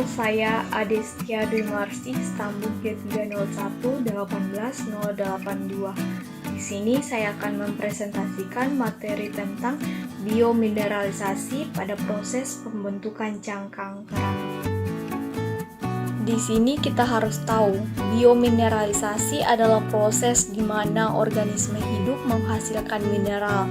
saya Adestia Dwi Marsi, stambul G301-18082. Di sini saya akan mempresentasikan materi tentang biomineralisasi pada proses pembentukan cangkang kerang. Di sini kita harus tahu, biomineralisasi adalah proses di mana organisme hidup menghasilkan mineral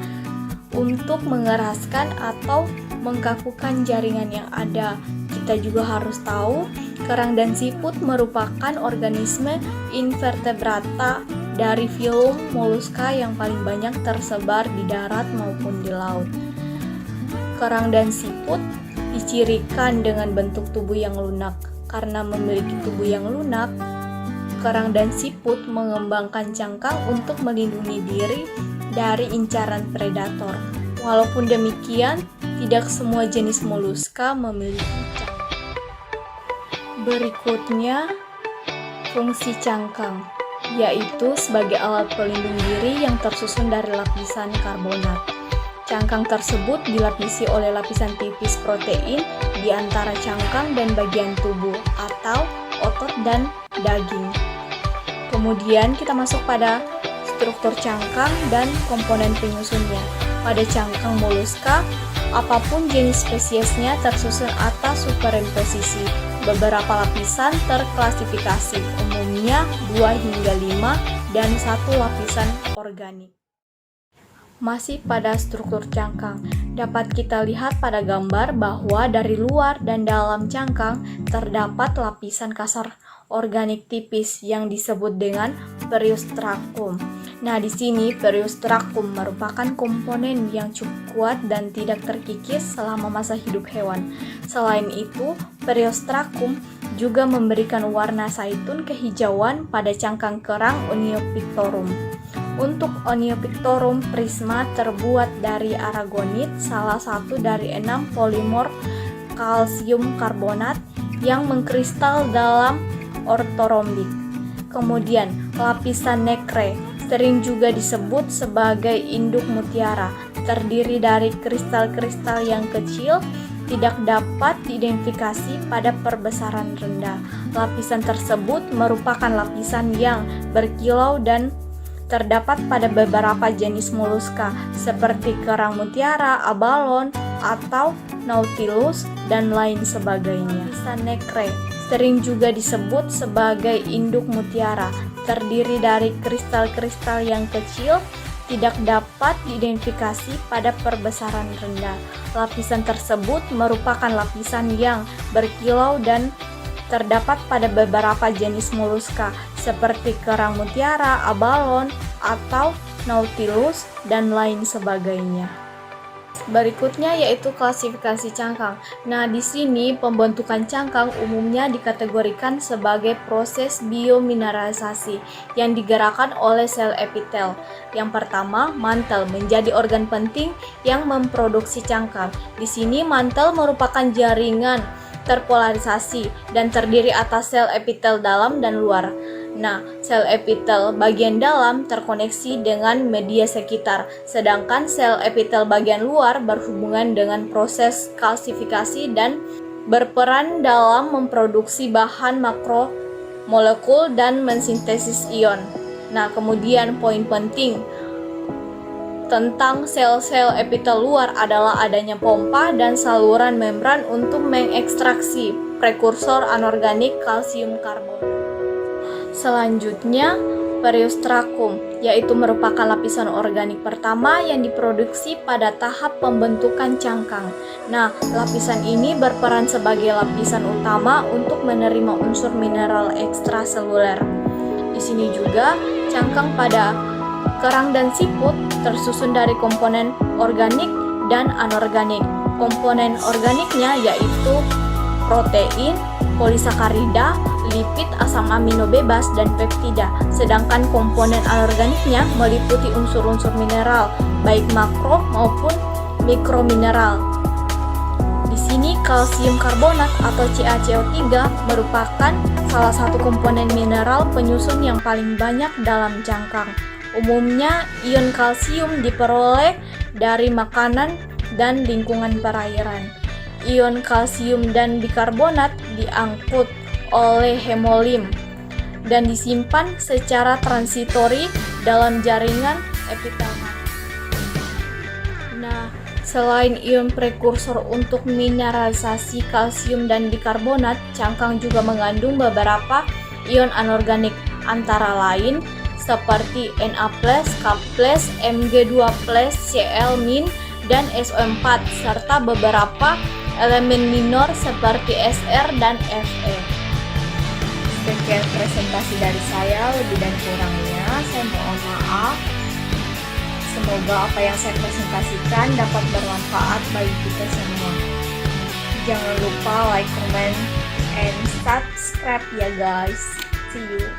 untuk mengeraskan atau mengkakukan jaringan yang ada. Kita juga harus tahu, kerang dan siput merupakan organisme invertebrata dari filum moluska yang paling banyak tersebar di darat maupun di laut. Kerang dan siput dicirikan dengan bentuk tubuh yang lunak. Karena memiliki tubuh yang lunak, kerang dan siput mengembangkan cangkang untuk melindungi diri dari incaran predator. Walaupun demikian, tidak semua jenis moluska memiliki cangkang. Berikutnya, fungsi cangkang, yaitu sebagai alat pelindung diri yang tersusun dari lapisan karbonat. Cangkang tersebut dilapisi oleh lapisan tipis protein di antara cangkang dan bagian tubuh atau otot dan daging. Kemudian kita masuk pada struktur cangkang dan komponen penyusunnya. Pada cangkang moluska, apapun jenis spesiesnya tersusun atas superimposisi. Beberapa lapisan terklasifikasi, umumnya 2 hingga 5 dan 1 lapisan organik. Masih pada struktur cangkang, dapat kita lihat pada gambar bahwa dari luar dan dalam cangkang terdapat lapisan kasar organik tipis yang disebut dengan periostrakum. Nah, di sini periostrakum merupakan komponen yang cukup kuat dan tidak terkikis selama masa hidup hewan. Selain itu, periostrakum juga memberikan warna zaitun kehijauan pada cangkang kerang Oniopictorum. Untuk Oniopictorum prisma terbuat dari aragonit, salah satu dari 6 polimor kalsium karbonat yang mengkristal dalam ortorombik. Kemudian, lapisan nacre sering juga disebut sebagai induk mutiara, terdiri dari kristal-kristal yang kecil, tidak dapat diidentifikasi pada perbesaran rendah. Lapisan tersebut merupakan lapisan yang berkilau dan terdapat pada beberapa jenis moluska seperti kerang mutiara, abalon, atau nautilus, dan lain sebagainya. Lapisan nacre sering juga disebut sebagai induk mutiara, terdiri dari kristal-kristal yang kecil, tidak dapat diidentifikasi pada perbesaran rendah. Lapisan tersebut merupakan lapisan yang berkilau dan terdapat pada beberapa jenis moluska seperti kerang mutiara, abalon, atau nautilus, dan lain sebagainya. Berikutnya yaitu klasifikasi cangkang. Nah, di sini pembentukan cangkang umumnya dikategorikan sebagai proses biomineralisasi yang digerakkan oleh sel epitel. Yang pertama, mantel menjadi organ penting yang memproduksi cangkang. Di sini mantel merupakan jaringan terpolarisasi dan terdiri atas sel epitel dalam dan luar. Nah, sel epitel bagian dalam terkoneksi dengan media sekitar, sedangkan sel epitel bagian luar berhubungan dengan proses kalsifikasi dan berperan dalam memproduksi bahan makromolekul dan mensintesis ion. Nah, kemudian poin penting tentang sel-sel epitel luar adalah adanya pompa dan saluran membran untuk mengekstraksi prekursor anorganik kalsium karbonat. Selanjutnya, periostrakum, yaitu merupakan lapisan organik pertama yang diproduksi pada tahap pembentukan cangkang. Nah, lapisan ini berperan sebagai lapisan utama untuk menerima unsur mineral ekstraseluler. Di sini juga, cangkang pada kerang dan siput tersusun dari komponen organik dan anorganik. Komponen organiknya yaitu protein, polisakarida, lipid, asam amino bebas, dan peptida. Sedangkan komponen anorganiknya meliputi unsur-unsur mineral, baik makro maupun mikromineral. Di sini kalsium karbonat atau CaCO3 merupakan salah satu komponen mineral penyusun yang paling banyak dalam cangkang. Umumnya, ion kalsium diperoleh dari makanan dan lingkungan perairan. ion kalsium dan bikarbonat diangkut oleh hemolim dan disimpan secara transitori dalam jaringan epitelmat. Nah, selain ion prekursor untuk mineralisasi kalsium dan bikarbonat, cangkang juga mengandung beberapa ion anorganik, antara lain seperti Na+, K+, Mg2+, Cl-, dan SO4, serta beberapa elemen minor seperti Sr dan Fe. Sekian presentasi dari saya, lebih dan kurangnya saya mohon maaf. Semoga apa yang saya presentasikan dapat bermanfaat bagi kita semua. Jangan lupa like, comment, and subscribe ya guys. See you.